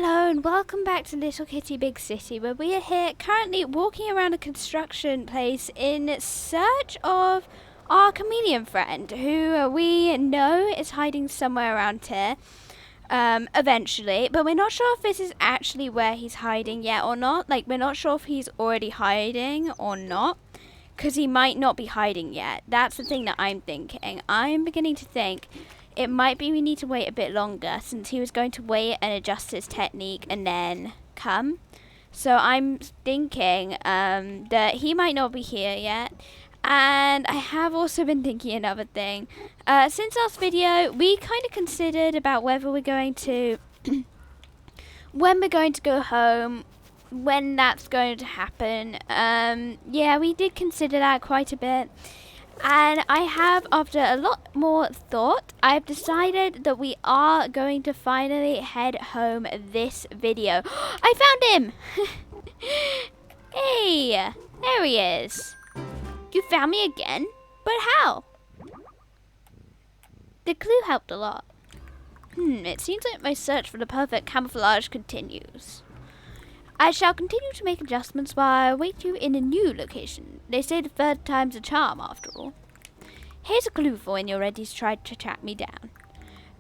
Hello and welcome back to Little Kitty Big City, where we are here currently walking around a construction place in search of our chameleon friend, who we know is hiding somewhere around here eventually, but we're not sure if this is actually where he's hiding yet or not. Like, we're not sure if he's already hiding or not, because he might not be hiding yet. That's the thing that I'm thinking. I'm beginning to think it might be we need to wait a bit longer, since he was going to wait and adjust his technique and then come. So I'm thinking that he might not be here yet. And I have also been thinking another thing. Since last video, we kind of considered about whether we're going to when we're going to go home, when that's going to happen. Yeah, we did consider that quite a bit. And I have, after a lot more thought, I've decided that we are going to finally head home this video. I found him! Hey, there he is. You found me again? But how? The clue helped a lot. It seems like my search for the perfect camouflage continues. I shall continue to make adjustments while I await you in a new location. They say the third time's a charm, after all. Here's a clue for when you're ready to try to track me down.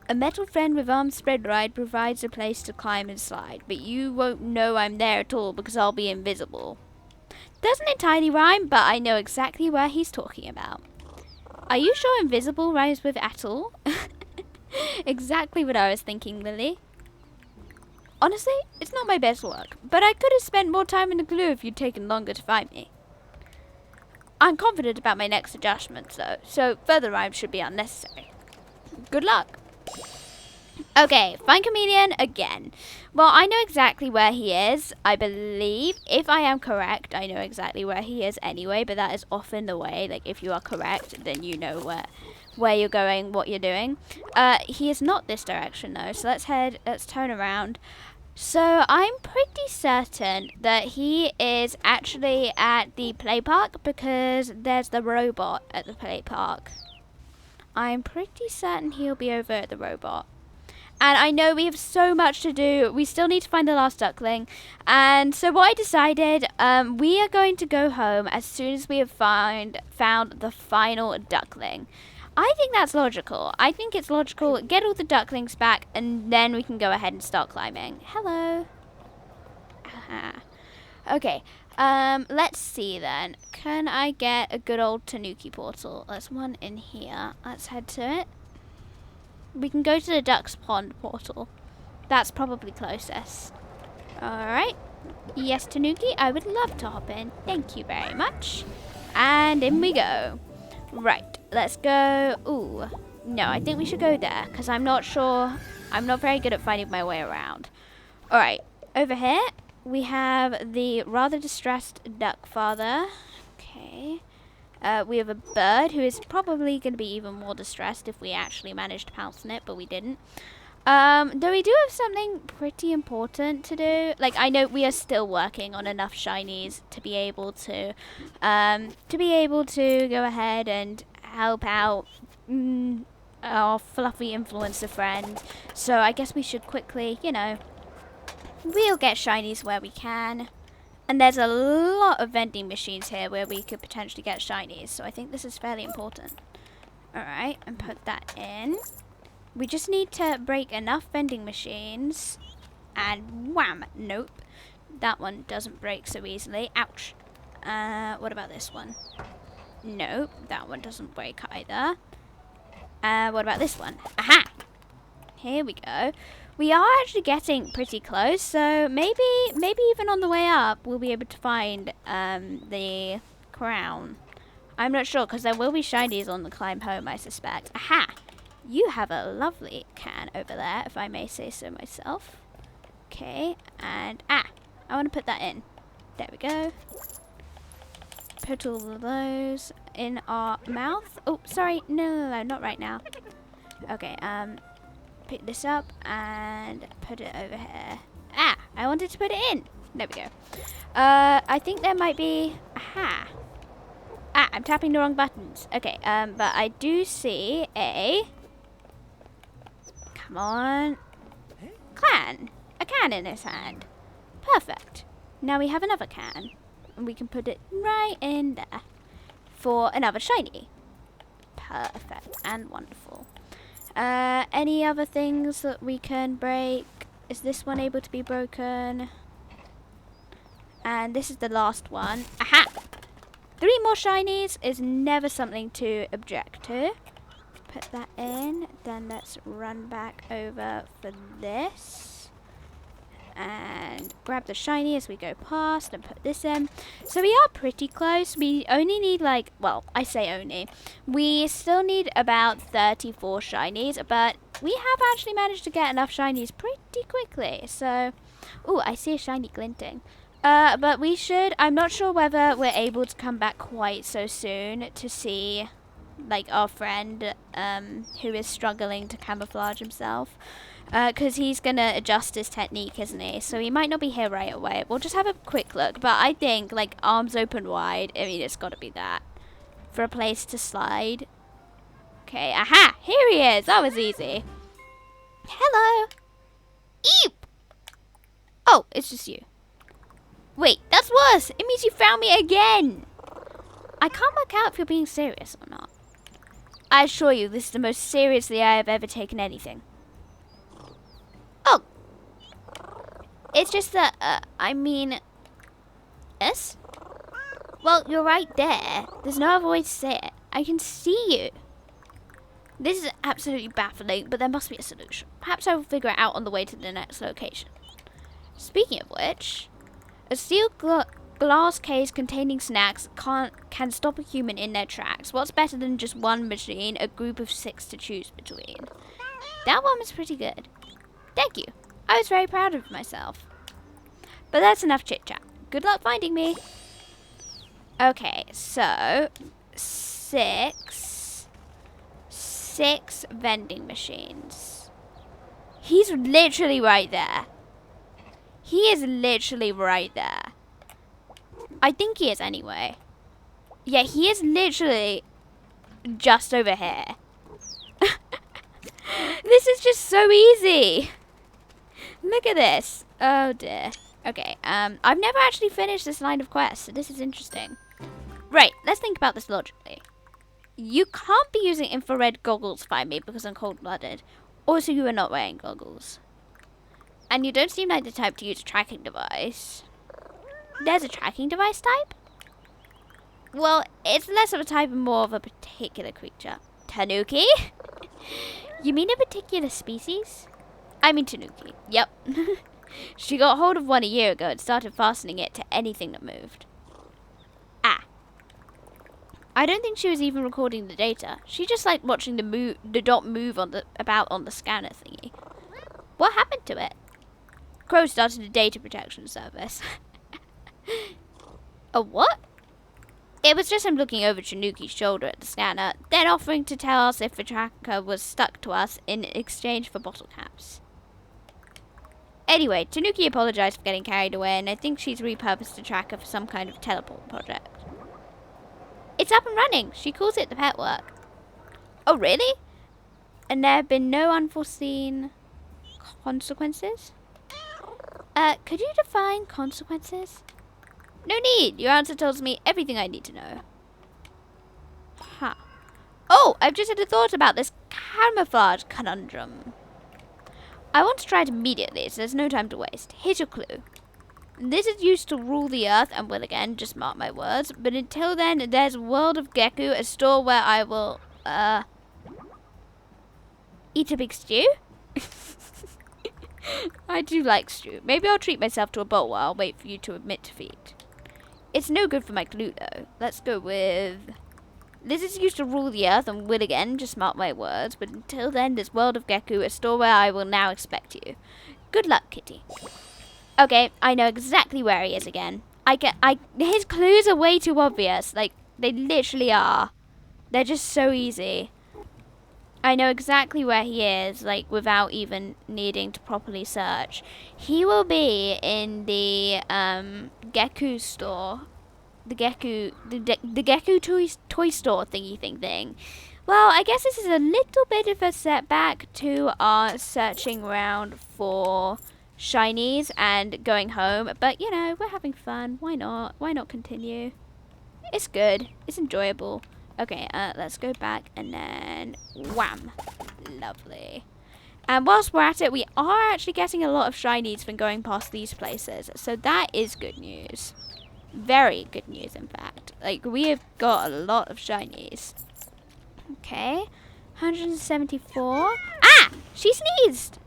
A metal friend with arms spread wide provides a place to climb and slide, but you won't know I'm there at all because I'll be invisible. Doesn't entirely rhyme, but I know exactly where he's talking about. Are you sure invisible rhymes with at all? Exactly what I was thinking, Lily. Honestly, it's not my best work, but I could have spent more time in the clue if you'd taken longer to find me. I'm confident about my next adjustments, though, so further rhymes should be unnecessary. Good luck. Okay, find Chameleon again. Well, I know exactly where he is, I believe. If I am correct, I know exactly where he is anyway, but that is often the way. Like, if you are correct, then you know where you're going, what you're doing. He is not this direction, though, so let's turn around. So I'm pretty certain that he is actually at the play park because there's the robot at the play park. I'm pretty certain he'll be over at the robot. And I know we have so much to do. We still need to find the last duckling. And so what I decided, we are going to go home as soon as we have found the final duckling. I think that's logical. I think it's logical. Get all the ducklings back, and then we can go ahead and start climbing. Hello. Okay. Let's see then. Can I get a good old Tanuki portal? There's one in here. Let's head to it. We can go to the Duck's Pond portal. That's probably closest. Alright. Yes, Tanuki, I would love to hop in. Thank you very much. And in we go. Right, let's go. Ooh, no, I think we should go there because I'm not sure. I'm not very good at finding my way around. All right, over here we have the rather distressed duck father. Okay, we have a bird who is probably going to be even more distressed if we actually managed to pounce on it, but we didn't. Though we do have something pretty important to do. Like, I know we are still working on enough shinies to be able to go ahead and help out our fluffy influencer friend. So I guess we should quickly, we'll get shinies where we can. And there's a lot of vending machines here where we could potentially get shinies. So I think this is fairly important. Alright, and put that in. We just need to break enough vending machines, and wham! Nope. That one doesn't break so easily. Ouch. What about this one? Nope, that one doesn't break either. What about this one? Aha! Here we go. We are actually getting pretty close, so maybe even on the way up, we'll be able to find the crown. I'm not sure, because there will be shinies on the climb home, I suspect. Aha! You have a lovely can over there, if I may say so myself. Okay, and I want to put that in. There we go. Put all of those in our mouth. Oh, sorry, no, not right now. Okay, pick this up and put it over here. I wanted to put it in. There we go. I think there might be. Aha. I'm tapping the wrong buttons. Okay, but I do see a. Come on. Clan. a can in his hand. Perfect. Now we have another can. And we can put it right in there for another shiny. Perfect and wonderful. Any other things that we can break? Is this one able to be broken? And this is the last one. Aha! 3 more shinies is never something to object to. Put that in. Then let's run back over for this. And grab the shiny as we go past and put this in. So we are pretty close. We only need like, well, I say only. We still need about 34 shinies, but we have actually managed to get enough shinies pretty quickly. So, ooh, I see a shiny glinting. But we should, I'm not sure whether we're able to come back quite so soon to see like our friend who is struggling to camouflage himself. Because he's going to adjust his technique, isn't he? So he might not be here right away. We'll just have a quick look. But I think, like, arms open wide. I mean, it's got to be that. For a place to slide. Okay, aha! Here he is! That was easy. Hello! Eep! Oh, it's just you. Wait, that's worse! It means you found me again! I can't work out if you're being serious or not. I assure you, this is the most seriously I have ever taken anything. Oh! It's just that, I mean... Yes? Well, you're right there. There's no other way to say it. I can see you. This is absolutely baffling, but there must be a solution. Perhaps I will figure it out on the way to the next location. Speaking of which, a steel glass case containing snacks can stop a human in their tracks. What's better than just one machine, a group of 6 to choose between? That one was pretty good. Thank you. I was very proud of myself. But that's enough chit-chat. Good luck finding me. Okay, so 6 vending machines. He's literally right there. He is literally right there. I think he is anyway. Yeah, he is literally just over here. This is just so easy. Look at this. Oh dear. Okay, I've never actually finished this line of quests, so this is interesting. Right, let's think about this logically. You can't be using infrared goggles to find me because I'm cold-blooded. Also, you are not wearing goggles. And you don't seem like the type to use a tracking device. There's a tracking device type? Well, it's less of a type and more of a particular creature. Tanuki? You mean a particular species? I mean Tanuki. Yep. She got hold of one a year ago and started fastening it to anything that moved. Ah. I don't think she was even recording the data. She just liked watching the dot move on the scanner thingy. What happened to it? Crow started a data protection service. A what? It was just him looking over Tanuki's shoulder at the scanner, then offering to tell us if the tracker was stuck to us in exchange for bottle caps. Anyway, Tanuki apologized for getting carried away, and I think she's repurposed the tracker for some kind of teleport project. It's up and running. She calls it the pet work. Oh, really? And there have been no unforeseen consequences? Could you define consequences? No need. Your answer tells me everything I need to know. Huh. Oh, I've just had a thought about this camouflage conundrum. I want to try it immediately, so there's no time to waste. Here's your clue. This is used to rule the earth and will again, just mark my words. But until then, there's a world of Geku, a store where I will, eat a big stew? I do like stew. Maybe I'll treat myself to a bowl while I'll wait for you to admit defeat. It's no good for my clue, though. Let's go with... This is used to rule the earth and will again, just mark my words. But until then, this world of Geku, a store where I will now expect you. Good luck, Kitty. Okay, I know exactly where he is again. His clues are way too obvious. Like, they literally are. They're just so easy. I know exactly where he is, like, without even needing to properly search. He will be in the, Geku store. The Geku toy store thingy thing. Well, I guess this is a little bit of a setback to our searching around for shinies and going home. But, you know, we're having fun. Why not? Why not continue? It's good. It's enjoyable. Okay, let's go back and then wham. Lovely. And whilst we're at it, we are actually getting a lot of shinies from going past these places. So that is good news. Very good news, in fact. Like, we have got a lot of shinies. Okay. 174. Ah! She sneezed!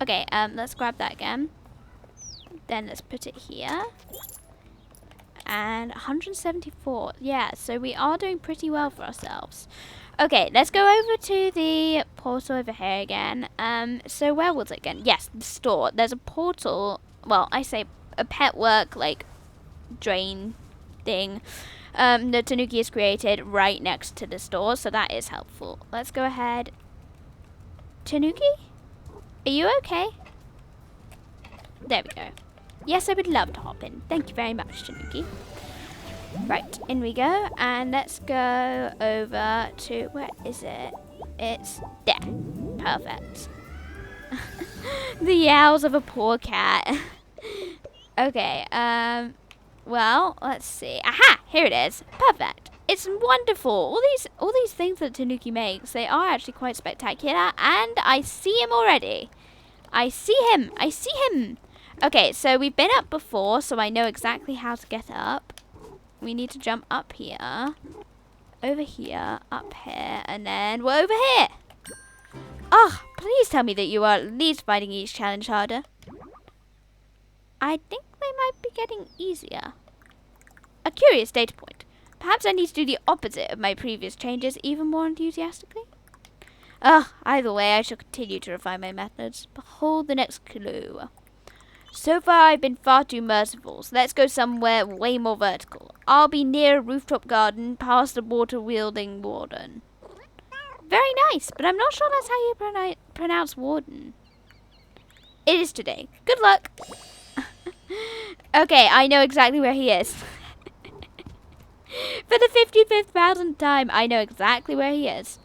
Okay, let's grab that again. Then let's put it here. And 174. Yeah, so we are doing pretty well for ourselves. Okay, let's go over to the portal over here again. So where was it again? Yes, the store. There's a portal. Well, I say a pet work, like, drain thing that Tanuki has created right next to the store, so that is helpful. Let's go ahead. Tanuki? Are you okay? There we go. Yes, I would love to hop in. Thank you very much, Tanuki. Right, in we go, and let's go over to, where is it? It's there. Perfect. The yowls of a poor cat. Okay, well, let's see. Aha! Here it is. Perfect. It's wonderful. All these things that Tanuki makes, they are actually quite spectacular, and I see him already. I see him. I see him. Okay, so we've been up before, so I know exactly how to get up. We need to jump up here, over here, up here, and then we're over here. Oh, please tell me that you are at least finding each challenge harder. I think they might be getting easier. A curious data point. Perhaps I need to do the opposite of my previous changes even more enthusiastically. Either way, I shall continue to refine my methods. Behold the next clue. So far, I've been far too merciful, so let's go somewhere way more vertical. I'll be near a rooftop garden, past a water-wielding warden. Very nice, but I'm not sure that's how you pronounce warden. It is today. Good luck. Okay, I know exactly where he is. For the 55,000th time, I know exactly where he is.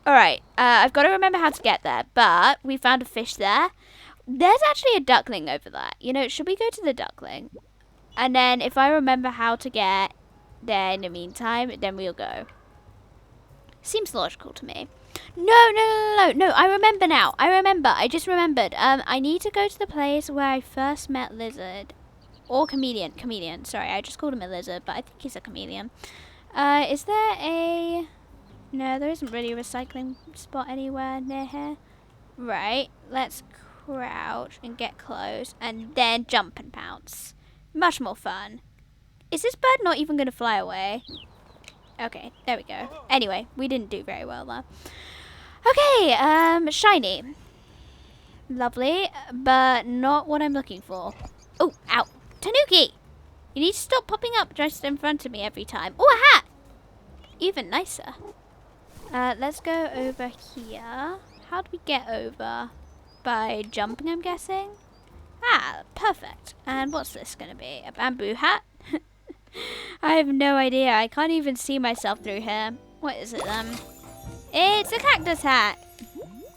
Alright, I've got to remember how to get there, but we found a fish there. There's actually a duckling over there. You know, should we go to the duckling? And then if I remember how to get there in the meantime, then we'll go. Seems logical to me. No, I remember now. I just remembered. I need to go to the place where I first met Lizard. Or Chameleon. Sorry, I just called him a lizard, but I think he's a chameleon. Is there a... No, there isn't really a recycling spot anywhere near here. Right, let's crouch and get close, and then jump and pounce. Much more fun. Is this bird not even going to fly away? Okay, there we go. Anyway, we didn't do very well there. Okay, shiny. Lovely, but not what I'm looking for. Oh, ow. Tanuki! You need to stop popping up just in front of me every time. Oh, a hat! Even nicer. Let's go over here. How do we get over? By jumping, I'm guessing? Ah, perfect. And what's this going to be? A bamboo hat? I have no idea. I can't even see myself through here. What is it then? It's a cactus hat.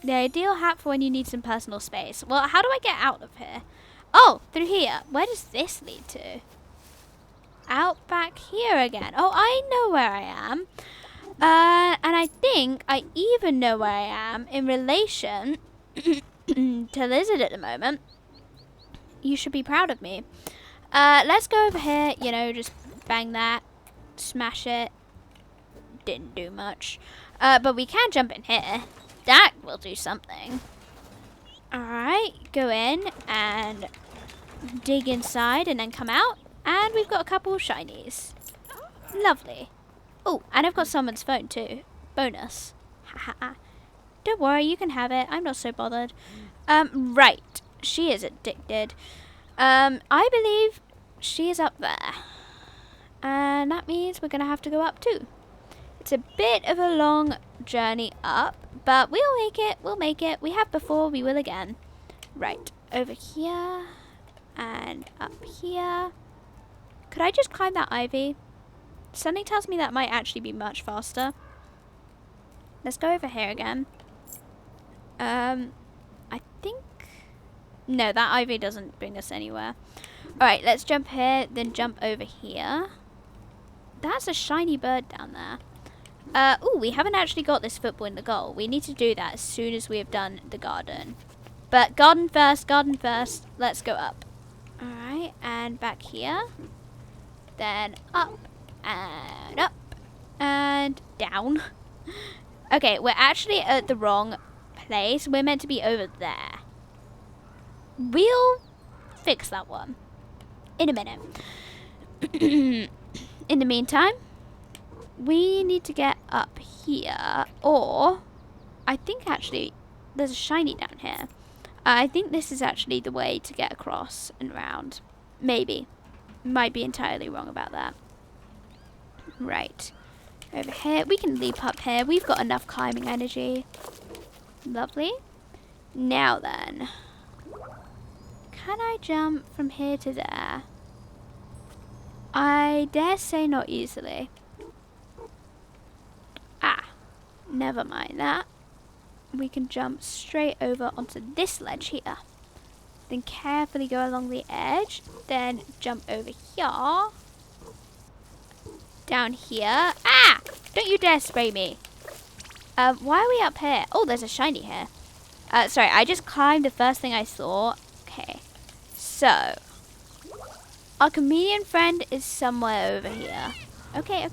The ideal hat for when you need some personal space. Well, how do I get out of here? Oh, through here. Where does this lead to? Out back here again. Oh, I know where I am. And I think I even know where I am in relation to Lizard at the moment. You should be proud of me. Let's go over here, you know, just bang that, smash it. Didn't do much. But we can jump in here. That will do something. Alright, go in and dig inside and then come out. And we've got a couple of shinies. Lovely. Oh, and I've got someone's phone too. Bonus. Haha. Don't worry, you can have it. I'm not so bothered. Right. She is addicted. I believe she is up there. And that means we're going to have to go up too. It's a bit of a long journey up, but we'll make it. We'll make it. We have before, we will again. Right. Over here. And up here. Could I just climb that ivy? Something tells me that might actually be much faster. Let's go over here again. I think No, that ivy doesn't bring us anywhere. Alright, let's jump here, then jump over here. That's a shiny bird down there. Oh, we haven't actually got this football in the goal. We need to do that as soon as we have done the garden. But garden first, garden first. Let's go up. Alright, and back here. Then up, and down. Okay, we're actually at the wrong place. We're meant to be over there. We'll fix that one in a minute. In the meantime, we need to get up here, or I think actually there's a shiny down here. I think this is actually the way to get across and round. Maybe. Might be entirely wrong about that. Right. Over here. We can leap up here. We've got enough climbing energy. Lovely. Now then. Can I jump from here to there? I dare say not easily. Ah. Never mind that. We can jump straight over onto this ledge here. Then carefully go along the edge. Then jump over here. Down here. Ah! Don't you dare spray me. Why are we up here? Oh, there's a shiny here. Sorry, I just climbed the first thing I saw. Okay. So. Our chameleon friend is somewhere over here. Okay.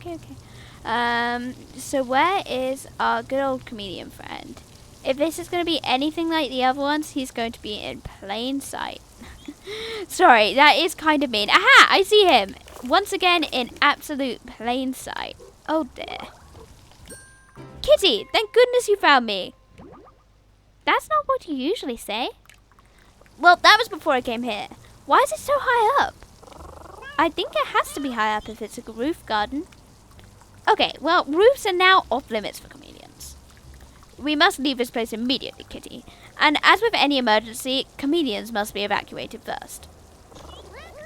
So where is our good old chameleon friend? If this is going to be anything like the other ones, he's going to be in plain sight. Sorry, that is kind of mean. Aha! I see him! Once again, in absolute plain sight. Oh dear. Kitty! Thank goodness you found me! That's not what you usually say. Well, that was before I came here. Why is it so high up? I think it has to be high up if it's a roof garden. Okay, well, roofs are now off limits for chameleons. We must leave this place immediately, Kitty. And as with any emergency, chameleons must be evacuated first.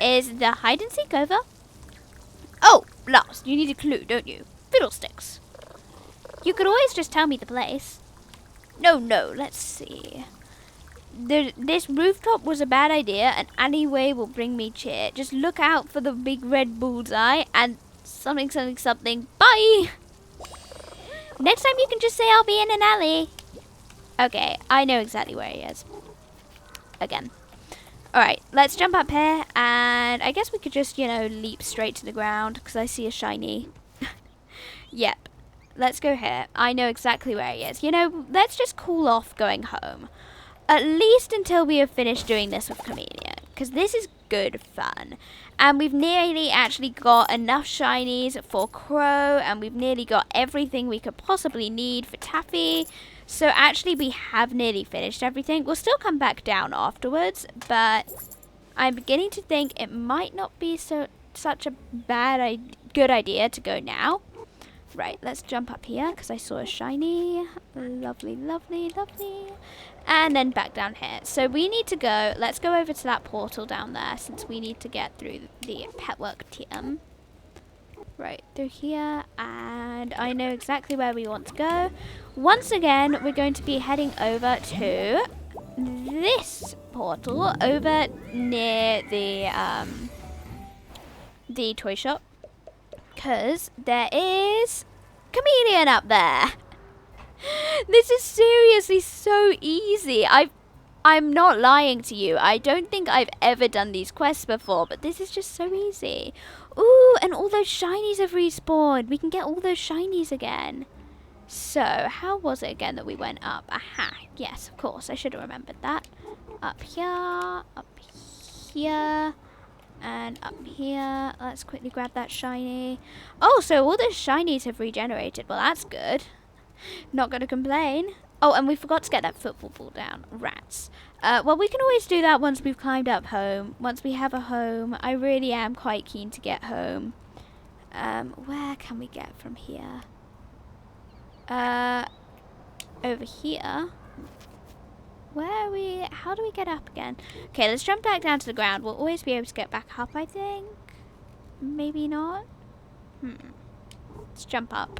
Is the hide and seek over? Oh, blast, you need a clue, don't you? Fiddlesticks. You could always just tell me the place. No, let's see. This rooftop was a bad idea, and alleyway will bring me cheer. Just look out for the big red bullseye and something. Bye! Next time you can just say I'll be in an alley. Okay, I know exactly where he is. Again. Alright, let's jump up here, and I guess we could just, leap straight to the ground, because I see a shiny. Yep. Let's go here. I know exactly where he is. Let's just cool off going home. At least until we have finished doing this with Chameleon, because this is good fun. And we've nearly actually got enough shinies for Crow, and we've nearly got everything we could possibly need for Taffy. So actually we have nearly finished everything. We'll still come back down afterwards, but I'm beginning to think it might not be such a good idea to go now. Right, let's jump up here because I saw a shiny. Lovely. And then back down here. So we need to go. Let's go over to that portal down there since we need to get through the petwork team. Right, through here. And I know exactly where we want to go. Once again, we're going to be heading over to this portal over near the toy shop. Because there is Chameleon up there. This is seriously so easy. I'm not lying to you. I don't think I've ever done these quests before, but this is just so easy. Ooh, and all those shinies have respawned. We can get all those shinies again. So, how was it again that we went up? Aha, yes, of course. I should have remembered that. Up here, and up here. Let's quickly grab that shiny. Oh, so all the shinies have regenerated. Well, that's good. Not going to complain. Oh, and we forgot to get that football ball down. Rats. Well, we can always do that once we've climbed up home. Once we have a home. I really am quite keen to get home. Where can we get from here? Over here. Where are we? How do we get up again? Okay, let's jump back down to the ground. We'll always be able to get back up, I think. Maybe not. Let's jump up.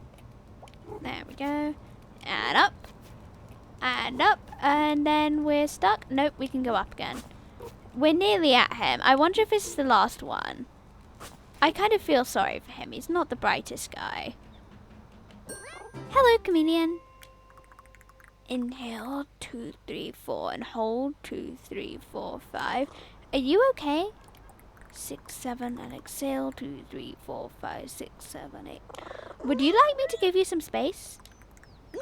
There we go. And up. And up. And then we're stuck. Nope, we can go up again. we're nearly at him. I wonder if this is the last one. I kind of feel sorry for him. He's not the brightest guy. Hello, Chameleon. Inhale, 2, 3, 4, and hold, 2, 3, 4, 5. Are you okay? 6, 7, and exhale, 2, 3, 4, 5, 6, 7, 8. Would you like me to give you some space?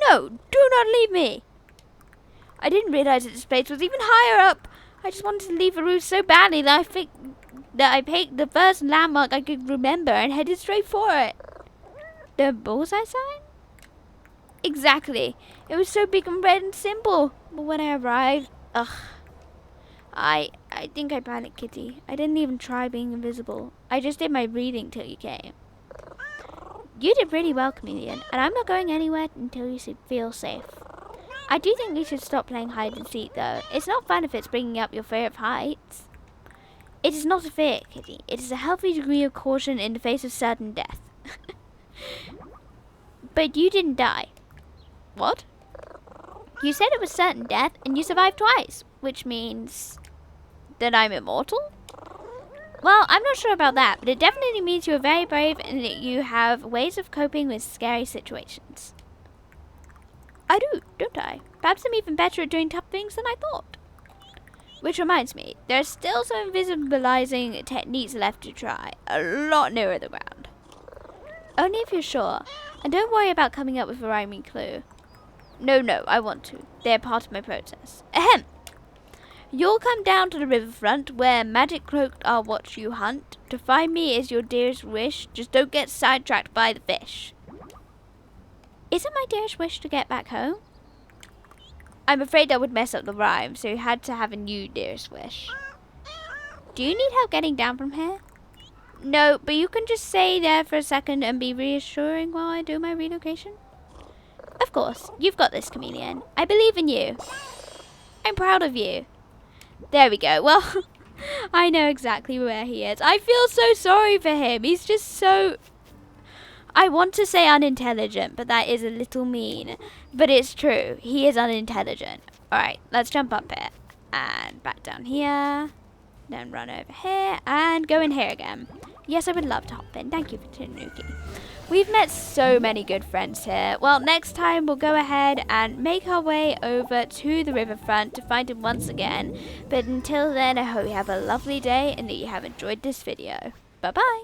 No, do not leave me. I didn't realize that this place was even higher up. I just wanted to leave the roof so badly that I picked the first landmark I could remember and headed straight for it. The bullseye sign? Exactly. It was so big and red and simple. But when I arrived, I think I panicked, Kitty. I didn't even try being invisible. I just did my breathing till you came. You did pretty well, Chameleon, and I'm not going anywhere until you feel safe. I do think we should stop playing hide and seek, though. It's not fun if it's bringing up your fear of heights. It is not a fear, Kitty. It is a healthy degree of caution in the face of certain death. But you didn't die. What? You said it was certain death, and you survived twice, which means that I'm immortal? Well, I'm not sure about that, but it definitely means you're very brave and that you have ways of coping with scary situations. I do, don't I? Perhaps I'm even better at doing tough things than I thought. Which reminds me, there's still some invisibilizing techniques left to try, a lot nearer the ground. Only if you're sure, and don't worry about coming up with a rhyming clue. No, I want to. They're part of my process. Ahem! You'll come down to the riverfront where magic cloaks are what you hunt. To find me is your dearest wish. Just don't get sidetracked by the fish. Isn't my dearest wish to get back home? I'm afraid that would mess up the rhyme, so you had to have a new dearest wish. Do you need help getting down from here? No, but you can just stay there for a second and be reassuring while I do my relocation. Of course, you've got this, Chameleon. I believe in you. I'm proud of you. There we go. Well, I know exactly where he is. I feel so sorry for him. He's just so... I want to say unintelligent, but that is a little mean. But it's true. He is unintelligent. Alright, let's jump up here. And back down here. Then run over here. And go in here again. Yes, I would love to hop in. Thank you for Tanuki. We've met so many good friends here. Well, next time we'll go ahead and make our way over to the riverfront to find him once again. But until then, I hope you have a lovely day and that you have enjoyed this video. Bye-bye.